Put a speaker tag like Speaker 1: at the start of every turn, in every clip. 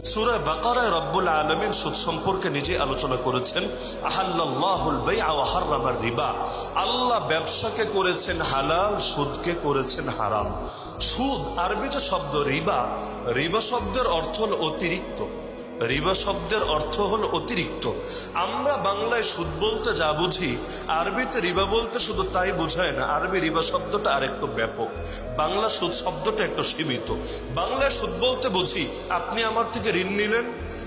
Speaker 1: সূরা বাকারায় রব্বুল আলামিন সুদ সম্পর্কে নিজে আলোচনা করেছেন, আহাল্লাল্লাহুল বাইআ ওয়া হাররামার রিবা। আল্লাহ ব্যবসাকে করেছেন হালাল, সুদকে করেছেন হারাম। সুদ আরবি যে শব্দ রিবা, রিবা শব্দের অর্থ হল অতিরিক্ত। রিবা শব্দের অর্থ হল অতিরিক্ত। আমরা বাংলায় সুদ বলতে যা বুঝি, আরবিতে রিবা বলতে শুধু তাই বোঝায় না, আরবি রিবা শব্দটা আরেকটু ব্যাপক, বাংলা সুদ শব্দটা একটু সীমিত। বাংলায় সুদ বলতে বুঝি আপনি আমার থেকে ঋণ নিলেন,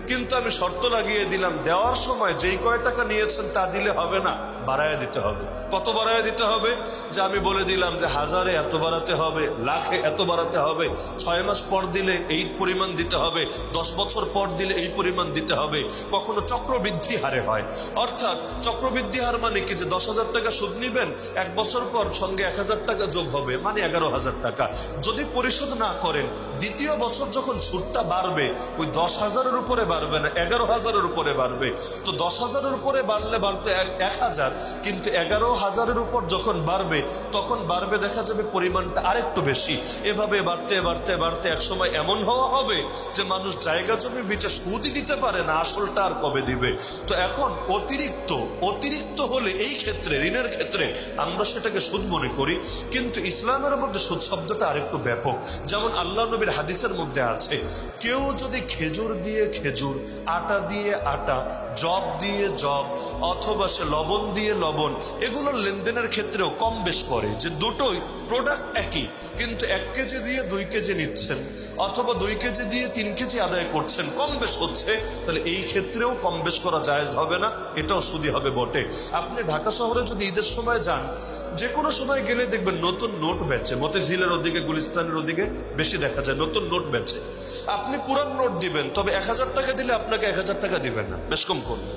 Speaker 1: কিন্তু আমি শর্ত লাগিয়ে দিলাম দেওয়ার সময় যেই কয় টাকা নিয়েছেন তা দিলে হবে না, বাড়ায় দিতে হবে। কত বাড়ায় দিতে হবে? যে আমি বলে দিলাম যে 1000-এ এত বাড়াতে হবে, লাখে এত বাড়াতে হবে, 6 মাস পর দিলে এই পরিমাণ দিতে হবে, 10 বছর পর দিলে এই পরিমাণ দিতে হবে। কখনো চক্রবৃদ্ধি হারে হয়, অর্থাৎ চক্রবৃদ্ধি হার মানে কি, যে 10,000 টাকা সুদ নিবেন, 1 বছর পর সঙ্গে 1000 টাকা যোগ হবে, মানে 11,000 টাকা। যদি পরিশোধ না করেন, দ্বিতীয় বছর যখন সুদটা বাড়বে, ওই 10,000-এর উপরে বাড়বে না, 11,000-এর উপরে বাড়বে। তো 10,000-এর উপরে বাড়লে বাড়তে 1,000, কিন্তু 11,000-এর উপর যখন বাড়বে, তখন বাড়বে দেখা যাবে পরিমাণটা আরেকটু বেশি। এভাবে বাড়তে বাড়তে বাড়তে একসময় এমন হওয়া হবে যে মানুষ জায়গা জমি বেচে সুদই দিতে পারে না, আসলটা আর কবে দিবে। তো এখন অতিরিক্ত হলে এই ক্ষেত্রে, ঋণের ক্ষেত্রে আমরা সেটাকে সুদ মনে করি, কিন্তু ইসলামের মধ্যে সুদ শব্দটা আরেকটু ব্যাপক। যেমন আল্লাহ নবীর হাদিসের মধ্যে আছে, কেউ যদি খেজুর দিয়ে খেজুর, আটা দিয়ে আটা, জব দিয়ে জব, অথবা সে লবণ দিয়ে লবণ, এগুলোর লেনদেনের ক্ষেত্রেও কম বেশ করে, যে দুটোই প্রোডাক্ট একই, কিন্তু 1 কেজি দিয়ে 2 কেজি নিচ্ছেন, অথবা 2 কেজি দিয়ে 3 কেজি আদায় করছেন, কম বেশ হচ্ছে, তাহলে এই ক্ষেত্রেও কম বেশ করা জায়েজ হবে না, এটাও সুদি হবে বটে। আপনি ঢাকা শহরে যদি ঈদের সময় যান, যে কোনো সময় গেলে দেখবেন নতুন নোট বেচে, মতিঝিলের ওদিকে, গুলিস্তানের ওদিকে বেশি দেখা যায় নতুন নোট বেচে। আপনি পুরান নোট দিবেন, তবে 1000 টাকা দিলে আপনাকে 1000 টাকা দিবেন না, বেশ কম করবেন।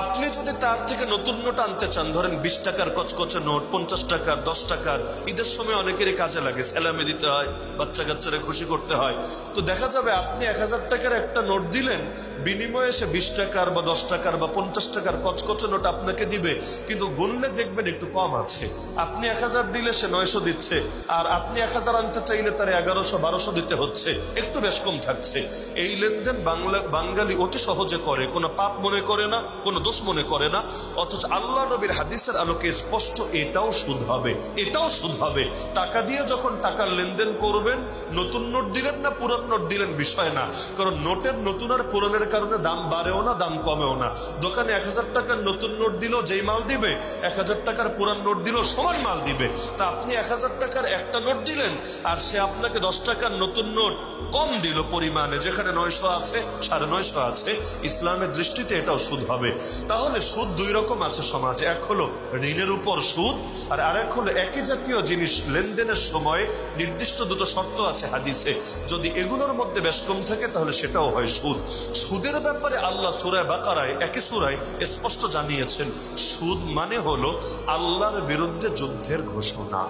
Speaker 1: আপনি যদি তার থেকে নতুন নোট আনতে চান, ধরেন 20 টাকার কচকচে নোট, 50 টাকার, 10 টাকার, ঈদের সময় অনেকেরই কাজে লাগে, সেলামি দিতে হয়, বাচ্চা কাচ্চারা খুশি করতে হয়, তো দেখা যাবে আপনি 1000 টাকার একটা নোট দিলেন, বিনিময়ে সে 20 টাকার বা 10 টাকার বা 50 টাকার কচকচে নোট আপনাকে দিবে, কিন্তু গুনলে দেখবেন একটু কম আছে। আপনি 1000 দিলে সে 900 দিচ্ছে, আর আপনি 1000 আনতে চাইলে তার 1100-1200 দিতে হচ্ছে, একটু বেশ কম থাকছে। এই লেনদেন বাঙালি অতি সহজে করে, কোনো পাপ মনে করে না, কোনো দোষ মনে করে না। অথচ আল্লাহ নবীর হাদিসের আলোকে স্পষ্ট এটাও সুদ হবে, এটাও সুদ হবে। টাকা দিয়ে যখন টাকার লেনদেন করবেন, নতুন নোট দিলেন না পুরান নোট দিলেন বিষয় না, কারণ নোটের নতুন আর পুরানের কারণে দাম বাড়েও না, দাম কমেও না। দোকানে 1000 টাকার নতুন নোট দিল যেই মাল দিবে, 1000 টাকার পুরান নোট দিল সমান মাল দিবে। তা আপনি 1000 টাকার একটা নোট দিলেন, আর সে আপনাকে 10 টাকার নতুন নোট কম দিল পরিমাণে, যেখানে 900 আছে 950 আছে। ইসলামের দৃষ্টিতে এটাও সুদ হবে। তাহলে সুদ 2 রকম আছে সমাজে, এক হলো ঋণের উপর সুদ, আর আরেক হলো একই জাতীয় জিনিস লেনদেনের সময় নির্দিষ্ট 2টো শর্ত আছে হাদিসে, যদি এগুলোর মধ্যে বেশ কম থাকে তাহলে সেটাও হয় সুদ। সুদের ব্যাপারে আল্লাহ সূরা বাকারায়, একই সূরায় স্পষ্ট জানিয়েছেন, সুদ মানে হলো আল্লাহর বিরুদ্ধে যুদ্ধের ঘোষণা।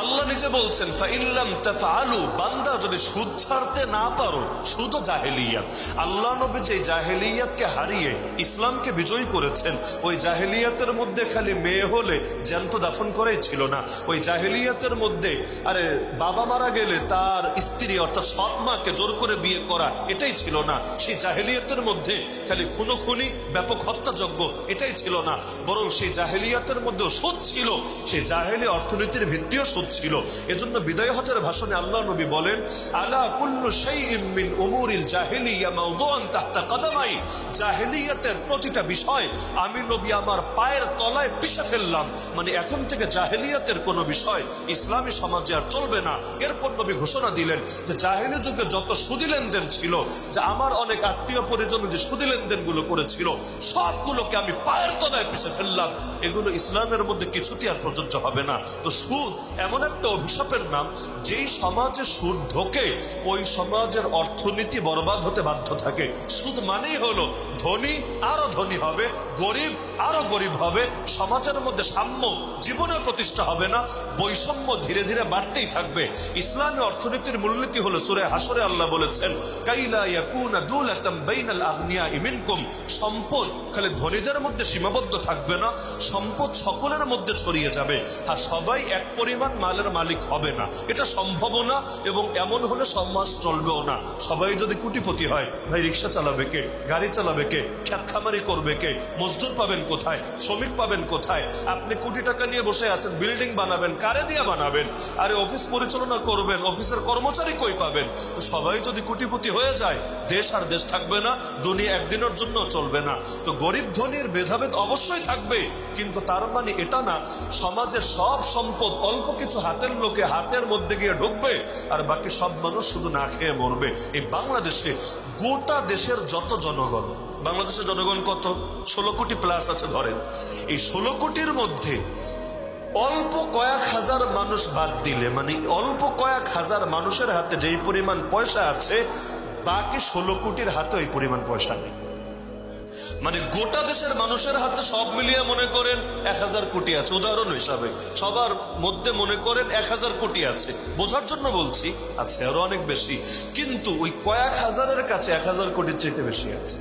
Speaker 1: আল্লাহ নিজে বলছেন, ফাইল্লাম তাফআলু, বান্দা যদি সুদ ছাড়তে না পারো, সুদ ও জাহেলিয়াত। আল্লাহ নবী যে জাহেলিয়াতকে হারিয়ে ইসলামকে বিজয়ী করেছেন, ওই জাহেলিয়াতের মধ্যে খালি মেয়ে হলে জ্যান্ত দাফন করাই ছিল না। ওই জাহেলিয়াতের মধ্যে বাবা মারা গেলে তার স্ত্রী অর্থাৎ সৎ মাকে জোর করে বিয়ে করা, এটাই ছিল না। সেই জাহেলিয়াতের মধ্যে খালি খুনোখুনি, ব্যাপক হত্যাযজ্ঞ, এটাই ছিল না, বরং সেই জাহেলিয়াতের মধ্যেও সুদ ছিল। সেই জাহেলি অর্থনীতির ভিত্তিও সুদ ছিল। এজন্য বিদায় হজের ভাষণে আল্লাহ নবী বলেন, আলা কুল্লু শাইইন মিন উমুরিল জাহিলিয়া মাওদুআন তাহতা কদমাই, জাহেলিয়াতের প্রতিটা বিষয় আমি নবী আমার পায়ের তলায় পিষে ফেললাম। মানে এখন থেকে জাহেলিয়াতের কোনো বিষয় ইসলামী সমাজে আর চলবে না। এরপর নবী ঘোষণা দিলেন যে জাহেলি যুগে যত সুদি লেনদেন ছিল, যে আমার অনেক আত্মীয় পরিজন যে সুদি লেনদেন গুলো করেছিল, সবগুলোকে আমি পায়ের তলায় পিষে ফেললাম। এগুলো ইসলামের মধ্যে কিছুতেই আর প্রযোজ্য হবে না। তো সুদ এমন একটা অভিশাপের নাম, যেই সমাজে সুদ ঢোকে ওই সমাজের অর্থনীতি বরবাদ হতে বাধ্য থাকে। সুদ মানেই হলো ধনী আরো ধনী হবে, গরিব আরো গরিব হবে, সমাজের মধ্যে সাম্য জীবনের প্রতিষ্ঠা হবে না, বৈষম্য ধীরে ধীরে বাড়তেই থাকবে। ইসলামী অর্থনীতির মূলনীতি হলো, সূরা হাসরে আল্লাহ বলেছেন, কাইলা ইয়াকুনা দুলাতাম বাইনাল আগনিয়াই মিনকুম, সম্পদ খালি ধনীদের মধ্যে সীমাবদ্ধ থাকবে না, সম্পদ সকলের মধ্যে ছড়িয়ে যাবে। আর সবাই এক পরিমাণ মালের মালিক হবে না, এটা সম্ভব না। এবং এমন হলে সমাজ চলবেও না। সবাই যদি কোটিপতি হয়, ভাই রিক্সা চালাবে কে, গাড়ি চালাবে কে, খেত খামারি করবে কে, মজদুর পাবেন কোথায়, শ্রমিক পাবেন কোথায়? আপনি কোটি টাকা নিয়ে বসে আছেন, বিল্ডিং বানাবেন, কারে দিয়ে বানাবেন? আরে অফিস পরিচালনা করবেন, অফিসের কর্মচারী কই পাবেন? তো সবাই যদি কোটিপতি হয়ে যায়, দেশ আর দেশ থাকবে না, দুনিয়া একদিনের জন্য চলবে না। তো গরিব ধনীর ভেদাভেদ অবশ্যই থাকবে, কিন্তু তার মানে এটা না সমাজের সব সম্পদ অল্প কিছু হাতের লোকে হাতের মধ্যে গিয়ে ঢুকবে আর বাকি সব মানুষ শুধু না খেয়ে মরবে। এই বাংলাদেশে গোটা দেশের যত জনগণ, বাংলাদেশের জনগণ কত? 16 কোটি প্লাস আছে ধরেন। এই 16 কোটির মধ্যে অল্প কয়েক হাজার মানুষ বাদ দিলে, মানে অল্প কয়েক হাজার মানুষের হাতে যেই পরিমাণ পয়সা আছে, বাকি 16 কোটির হাতে ওই পরিমাণ পয়সা নেই। মানে গোটা দেশের মানুষের হাতে সব মিলিয়ে মনে করেন 1000 কোটি আছে, উদাহরণ হিসাবে সবার মধ্যে মনে করেন 1000 কোটি আছে, বোঝার জন্য বলছি, আছে আরো অনেক বেশি, কিন্তু ওই কয়েক হাজারের কাছে 1000 কোটির চাইতে বেশি আছে।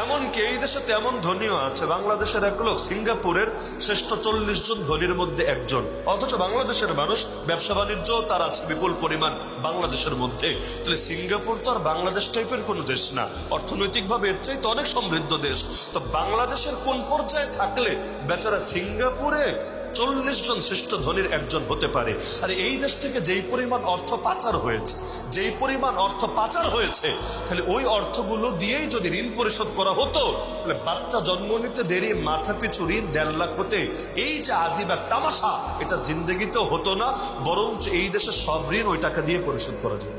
Speaker 1: এমনকি এই দেশে তেমন ধনীও আছে। বাংলাদেশের এক লোক সিঙ্গাপুরের শ্রেষ্ঠ 40 জন ধনীর মধ্যে একজন, অথচ বাংলাদেশের মানুষ ব্যবসা বাণিজ্য তার আছে বিপুল পরিমাণ বাংলাদেশের মধ্যে। তাহলে সিঙ্গাপুর তো আর বাংলাদেশ টাইপের কোনো দেশ না, অর্থনৈতিকভাবে এর চাইতে অনেক সমৃদ্ধ দেশ। তো বাংলাদেশের কোন পর্যায়ে থাকলে বেচারা সিঙ্গাপুরে 40 জন শ্রেষ্ঠ ধনীর একজন হতে পারে? আর এই দেশ থেকে যেই পরিমাণ অর্থ পাচার হয়েছে, যেই পরিমাণ অর্থ পাচার হয়েছে, তাহলে ওই অর্থগুলো দিয়েই যদি ঋণ পরিশোধ করা হতো, তাহলে বাচ্চা জন্ম নিতে দেরি মাথা পিছু ঋণ 1.5 লাখ হতে, এই যে আজিব এক তামাশা, এটা জিন্দগিতেও হতো না, বরঞ্চ এই দেশের সব ঋণ ওই টাকা দিয়ে পরিশোধ করা যায়।